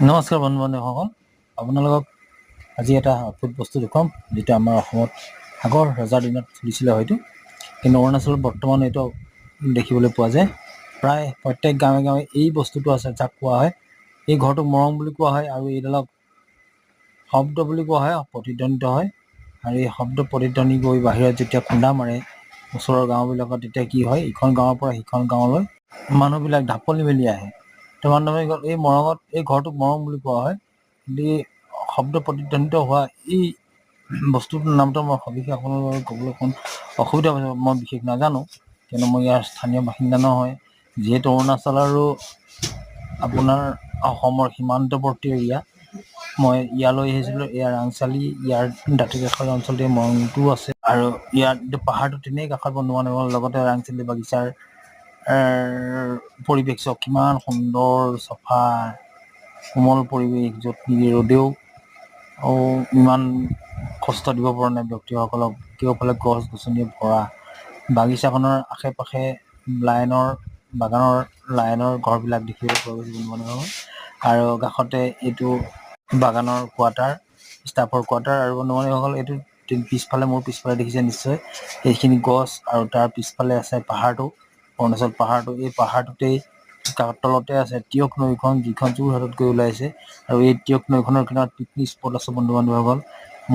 নমস্কাৰ বন্ধু বান্ধৱসকল, আপোনালোকক আজি এটা অদ্ভুত বস্তু দেখুৱাম, যিটো আমাৰ অসমত আগৰ ৰজাৰ দিনত চলিছিলে হয়তো, কিন্তু অৰুণাচলত বৰ্তমান এইটো দেখিবলৈ পোৱা যায়। প্ৰায় প্ৰত্যেক গাঁৱে গাঁৱে এই বস্তুটো আছে, যাক কোৱা হয়, এই ঘৰটোক মৰং বুলি কোৱা হয়, আৰু এইডালক শব্দ বুলি কোৱা হয়, প্ৰতিধ্বনিত হয়। আৰু এই শব্দ প্ৰতিধ্বনি গৈ বাহিৰত যেতিয়া খুন্দা মাৰে ওচৰৰ গাঁওবিলাকত, তেতিয়া কি হয়, ইখন গাঁৱৰ পৰা সিখন গাঁৱলৈ মানুহবিলাক ঢাপলি মেলি আহে। তো বান্ধৱী এই মৰঙত, এই ঘৰটোক মৰং বুলি কোৱা হয়। কিন্তু এই শব্দ প্ৰতিধ্বনিত হোৱা এই বস্তুটোৰ নামটো মই সবিশেষ আপোনালোকক ক'বলৈ অকণ অসুবিধা হৈছে। মই বিশেষ নাজানো, কিয়নো মই ইয়াৰ স্থানীয় বাসিন্দা নহয়। যিহেতু অৰুণাচল আৰু আপোনাৰ অসমৰ সীমান্তৱৰ্তী এৰিয়া, মই ইয়ালৈ আহিছিলোঁ। এয়া ৰাংচালি, ইয়াৰ দাঁতি কাষৰ অঞ্চলতে মৰংটোও আছে, আৰু ইয়াত পাহাৰটো তেনেই কাষত বন্ধু বান্ধৱৰ লগতে ৰাংচালি বাগিচাৰ পৰিৱেশ চাওক, কিমান সুন্দৰ চফা কোমল পৰিৱেশ, য'ত ৰ'দেও ইমান কষ্ট দিব পৰা নাই ব্যক্তিসকলক। কেউফালে গছ গছনিয়ে ভৰা, বাগিচাখনৰ আশে পাশে বাগানৰ লাইনৰ ঘৰবিলাক দেখিবলৈ পোৱা গৈছে বন্ধু বান্ধৱসকল। আৰু কাষতে এইটো বাগানৰ কোৱাৰ্টাৰ, ষ্টাফৰ কোৱাৰ্টাৰ। আৰু বন্ধু বান্ধৱসকল, এইটো পিছফালে, মোৰ পিছফালে দেখিছে নিশ্চয়, এইখিনি গছ, আৰু তাৰ পিছফালে আছে পাহাৰটো, অৰুণাচল পাহাৰটো। এই পাহাৰটোতেই তলতে আছে টিয়ক নৈখন, যিখন যোৰহাটত গৈ ওলাইছে। আৰু এই টিয়ক নৈখনৰ কিনাৰত পিকনিক স্পট আছে বন্ধু বান্ধৱসকল।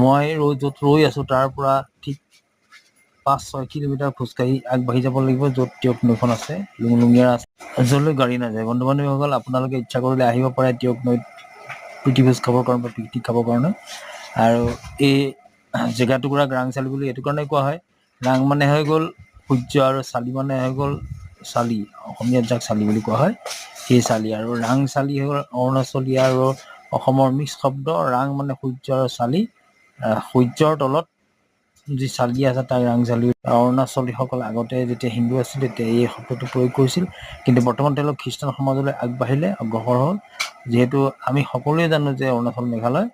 মই য'ত ৰৈ আছো, তাৰ পৰা ঠিক 5-6 কিলোমিটাৰ খোজকাঢ়ি আগবাঢ়ি যাব লাগিব, য'ত টিয়ক নৈখন আছে, লুংলুঙীয়া আছে, য'লৈ গাড়ী নাযায়। বন্ধু বান্ধৱীসকল, আপোনালোকে ইচ্ছা কৰিলে আহিব পাৰে টিয়ক নৈত প্ৰীতিভোজ খাবৰ কাৰণে বা পিকনিক খাবৰ কাৰণে। আৰু এই জেগাটুকুৰা ৰাংচালি বুলি এইটো কাৰণে কোৱা হয়, ৰাং মানে হৈ গ'ল সূৰ্য, আৰু চালি মানে হৈ গ'ল চালি, অসমীয়াত যাক চালি বুলি কোৱা হয়, সেই চালি। আৰু ৰাংচালি হৈ গ'ল অৰুণাচলীয়া আৰু অসমৰ মিক্স শব্দ। ৰাং মানে সূৰ্য আৰু চালি, সূৰ্যৰ তলত যি চালি আছে তাক ৰাংচালি। অৰুণাচলীসকল আগতে যেতিয়া হিন্দু আছিল, তেতিয়া এই শব্দটো প্ৰয়োগ কৰিছিল, কিন্তু বৰ্তমান তেওঁলোক খ্ৰীষ্টান সমাজলৈ আগবাঢ়িলে, অগ্ৰসৰ হ'ল। যিহেতু আমি সকলোৱে জানো যে অৰুণাচল মেঘালয়